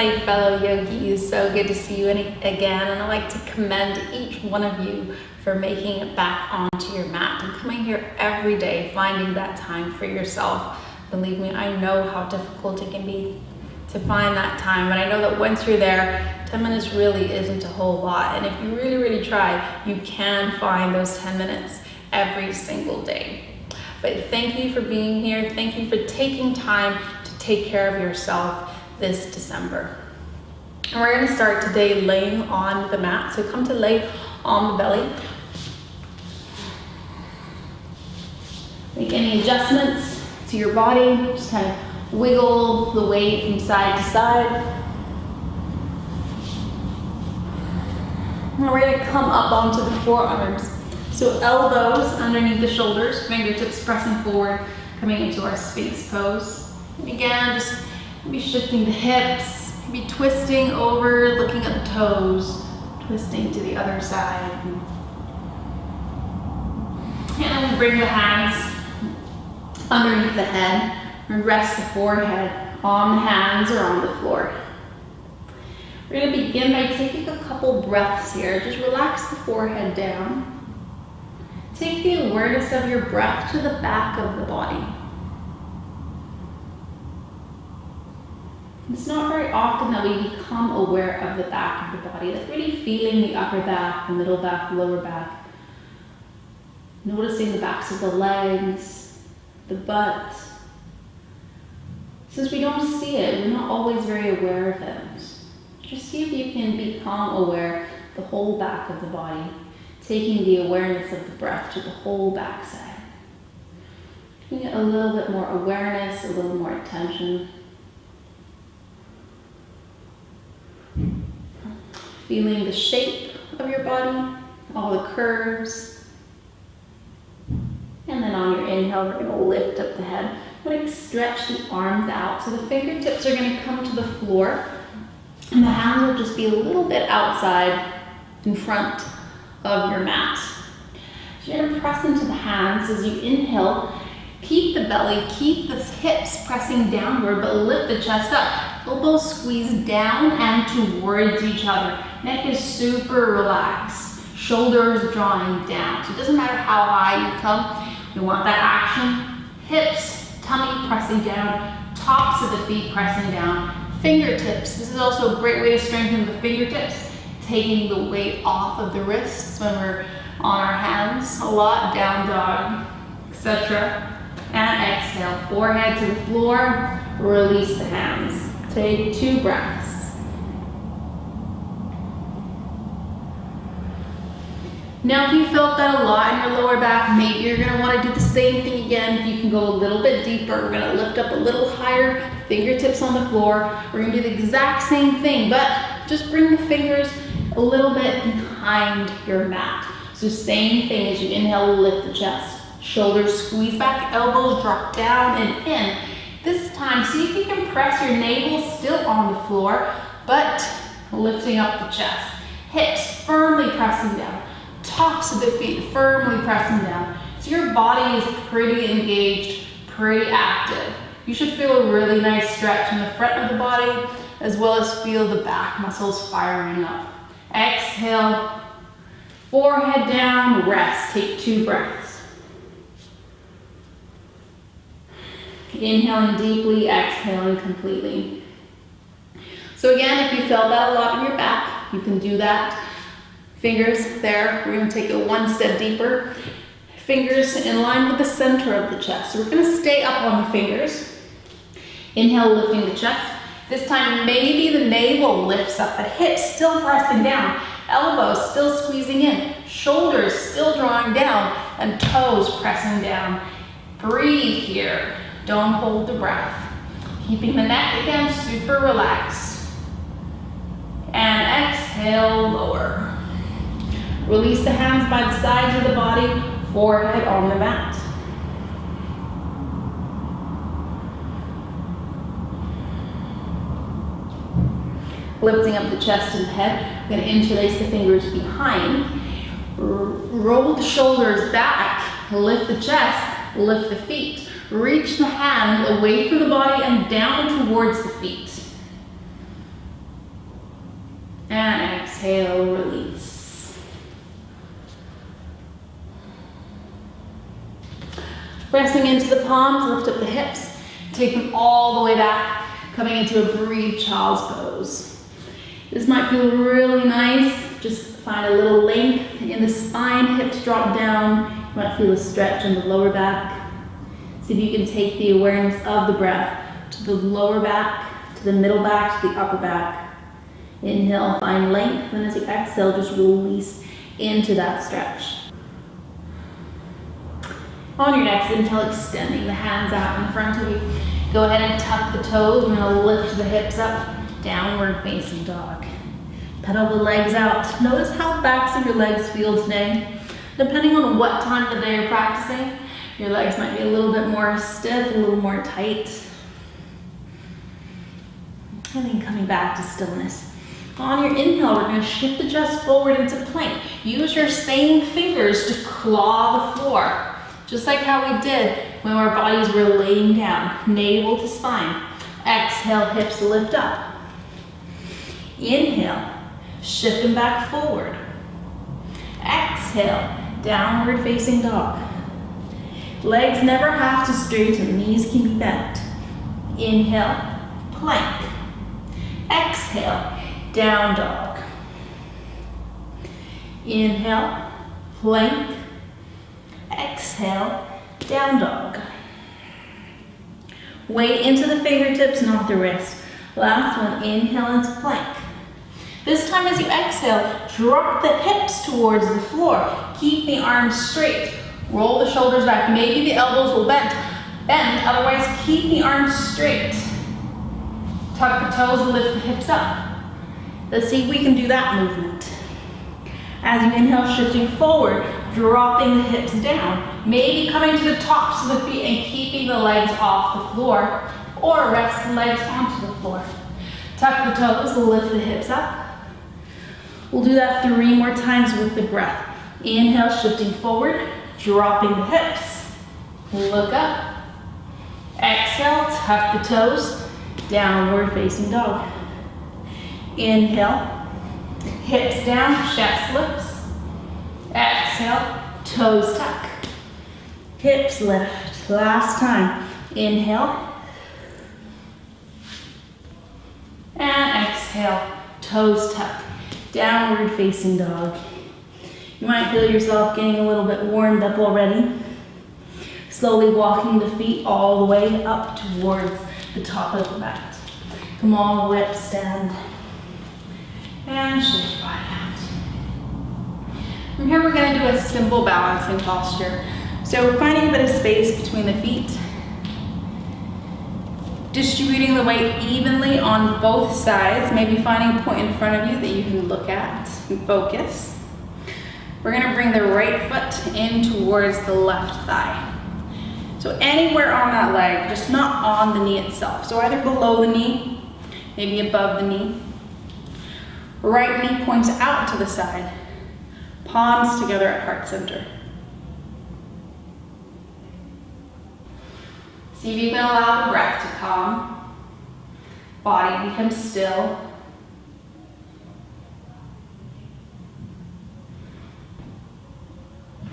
my fellow yogis, so good to see you again, and I'd like to commend each one of you for making it back onto your mat and coming here every day, finding that time for yourself. Believe me, I know how difficult it can be to find that time, but I know that once you're there, 10 minutes really isn't a whole lot, and if you really try, you can find those 10 minutes every single day. But thank you for being here. Thank you for taking time to take care of yourself this December. And we're going to start today laying on the mat. So come to lay on the belly. Make any adjustments to your body. Just kind of wiggle the weight from side to side. Now we're going to come up onto the forearms. So elbows underneath the shoulders, fingertips pressing forward, coming into our Sphinx pose. And again, just maybe shifting the hips, maybe twisting over, looking at the toes, twisting to the other side. And then we bring the hands underneath the head and rest the forehead on the hands or on the floor. We're going to begin by taking a couple breaths here. Just relax the forehead down. Take the awareness of your breath to the back of the body. It's not very often that we become aware of the back of the body, like really feeling the upper back, the middle back, lower back. Noticing the backs of the legs, the butt. Since we don't see it, we're not always very aware of it. Just see if you can become aware of the whole back of the body. Taking the awareness of the breath to the whole backside. Giving it a little bit more awareness, a little more attention. Feeling the shape of your body, all the curves. And then on your inhale, we're going to lift up the head. We're going to stretch the arms out. So the fingertips are going to come to the floor. And the hands will just be a little bit outside in front of your mat. So you're going to press into the hands as you inhale. Keep the belly, keep the hips pressing downward, but lift the chest up. Elbows squeeze down and towards each other. Neck is super relaxed. Shoulders drawing down. So it doesn't matter how high you come. You want that action. Hips, tummy pressing down. Tops of the feet pressing down. Fingertips. This is also a great way to strengthen the fingertips. Taking the weight off of the wrists when we're on our hands a lot, down dog, etc. And exhale, forehead to the floor, release the hands. Take 2 breaths. Now if you felt that a lot in your lower back, maybe you're going to want to do the same thing again. You can go a little bit deeper. We're going to lift up a little higher, fingertips on the floor. We're going to do the exact same thing, but just bring the fingers a little bit behind your mat. So same thing as you inhale, lift the chest. Shoulders squeeze back, elbows drop down and in. This time, see if you can press your navel still on the floor, but lifting up the chest. Hips firmly pressing down. Tops of the feet firmly pressing down. So your body is pretty engaged, pretty active. You should feel a really nice stretch in the front of the body, as well as feel the back muscles firing up. Exhale, forehead down, rest. Take 2 breaths. Inhaling deeply, exhaling completely. So again, if you felt that a lot in your back, you can do that. Fingers there. We're going to take it one step deeper. Fingers in line with the center of the chest. So we're going to stay up on the fingers. Inhale, lifting the chest. This time, maybe the navel lifts up, but hips still pressing down, elbows still squeezing in, shoulders still drawing down, and toes pressing down. Breathe here. Don't hold the breath. Keeping the neck again super relaxed. And exhale, lower. Release the hands by the sides of the body, forehead on the mat. Lifting up the chest and head. We're going to interlace the fingers behind. Roll the shoulders back. Lift the chest. Lift the feet. Reach the hand away from the body and down towards the feet. exhale, release. Pressing into the palms, lift up the hips, take them all the way back, coming into a breathe child's pose. This might feel really nice. Just find a little length in the spine, hips drop down. You might feel a stretch in the lower back. See if you can take the awareness of the breath to the lower back, to the middle back, to the upper back. Inhale, find length, and as you exhale, just release into that stretch. On your next inhale, extending the hands out in front of you. Go ahead and tuck the toes. We're gonna lift the hips up, downward facing dog. Pedal the legs out. Notice how the backs of your legs feel today. Depending on what time of the day you're practicing, your legs might be a little bit more stiff, a little more tight. And then coming back to stillness. On your inhale, we're going to shift the chest forward into plank. Use your same fingers to claw the floor, just like how we did when our bodies were laying down, navel to spine. Exhale, hips lift up. Inhale, shift them back forward. Exhale, downward facing dog. Legs never have to straighten, knees can be bent. Inhale, plank. Exhale, down dog. Inhale, plank. Exhale, down dog. Weight into the fingertips, not the wrist. Last one, inhale into plank. This time as you exhale, drop the hips towards the floor. Keep the arms straight. Roll the shoulders back. Maybe the elbows will bend, otherwise keep the arms straight. Tuck the toes and lift the hips up. Let's see if we can do that movement. As you inhale, shifting forward, dropping the hips down. Maybe coming to the tops of the feet and keeping the legs off the floor, or rest the legs onto the floor. Tuck the toes, lift the hips up. We'll do that 3 more times with the breath. Inhale, shifting forward, dropping the hips. Look up. Exhale, tuck the toes, downward facing dog. Inhale, hips down, chest lifts. Exhale, toes tuck. Hips lift. Last time. Inhale. And exhale, toes tuck. Downward facing dog. You might feel yourself getting a little bit warmed up already. Slowly walking the feet all the way up towards the top of the mat. Come all the way up to stand. And shift your body out. From here we're going to do a simple balancing posture. So we're finding a bit of space between the feet. Distributing the weight evenly on both sides, maybe finding a point in front of you that you can look at and focus. We're going to bring the right foot in towards the left thigh. So anywhere on that leg, just not on the knee itself. So either below the knee, maybe above the knee. Right knee points out to the side. Palms together at heart center. See if you can allow the breath to calm. Body becomes still.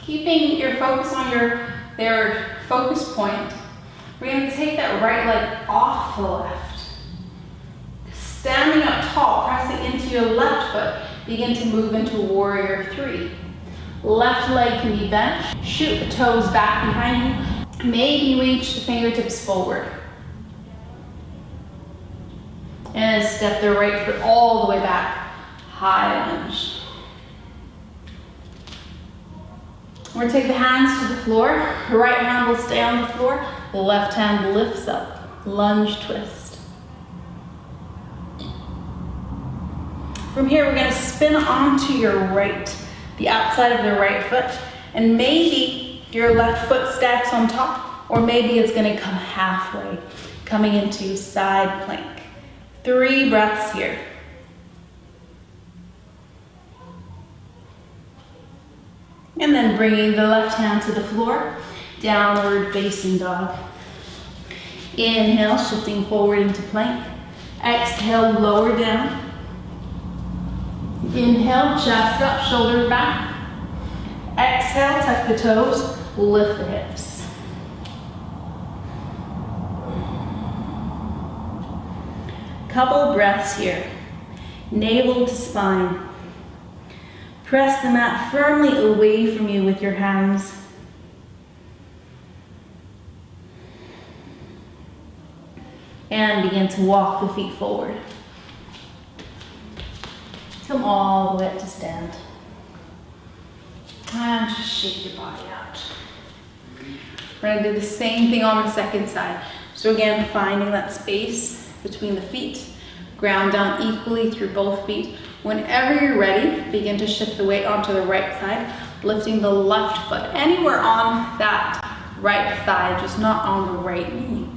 Keeping your focus on their focus point, we're going to take that right leg off the left. Standing up tall, pressing into your left foot, begin to move into warrior 3. Left leg can be bent. Shoot the toes back behind you. Maybe reach the fingertips forward. And step the right foot all the way back. High lunge. We're going to take the hands to the floor. The right hand will stay on the floor. The left hand lifts up. Lunge twist. From here, we're going to spin onto your right, the outside of the right foot, and maybe your left foot stacks on top, or maybe it's going to come halfway, coming into side plank. 3 breaths here. And then bringing the left hand to the floor, downward facing dog. Inhale, shifting forward into plank. Exhale, lower down. Inhale, chest up, shoulders back. Exhale, tuck the toes, lift the hips. Couple breaths here. Navel to spine. Press the mat firmly away from you with your hands. And begin to walk the feet forward. Come all the way up to stand. And just shake your body out. We're going to do the same thing on the second side. So again, finding that space between the feet. Ground down equally through both feet. Whenever you're ready, begin to shift the weight onto the right side, lifting the left foot anywhere on that right thigh, just not on the right knee.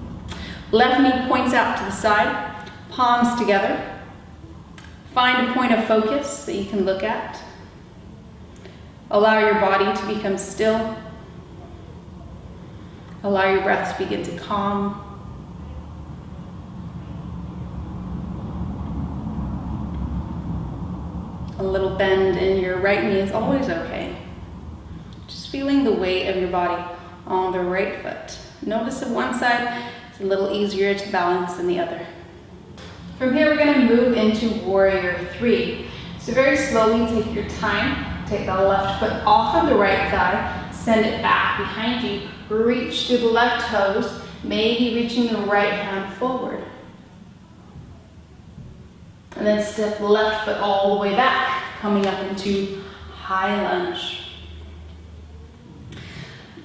Left knee points out to the side, palms together. Find a point of focus that you can look at. Allow your body to become still. Allow your breath to begin to calm. A little bend in your right knee is always okay. Just feeling the weight of your body on the right foot. Notice if one side is a little easier to balance than the other. From here, we're going to move into Warrior 3. So very slowly take your time. Take the left foot off of the right thigh. Send it back behind you. Reach through the left toes. Maybe reaching the right hand forward. And then step the left foot all the way back, coming up into high lunge.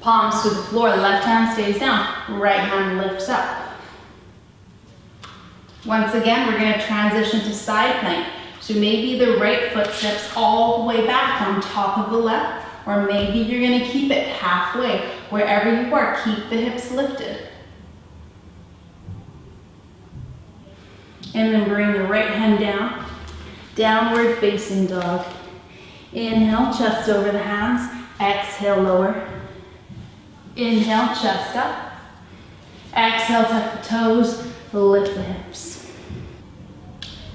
Palms to the floor, left hand stays down, right hand lifts up. Once again, we're going to transition to side plank. So maybe the right foot steps all the way back on top of the left, or maybe you're going to keep it halfway. Wherever you are, keep the hips lifted. And then bring the right hand down, downward facing dog. Inhale, chest over the hands. Exhale, lower. Inhale, chest up. Exhale, tuck the toes, lift the hips.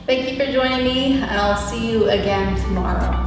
Thank you for joining me, and I'll see you again tomorrow.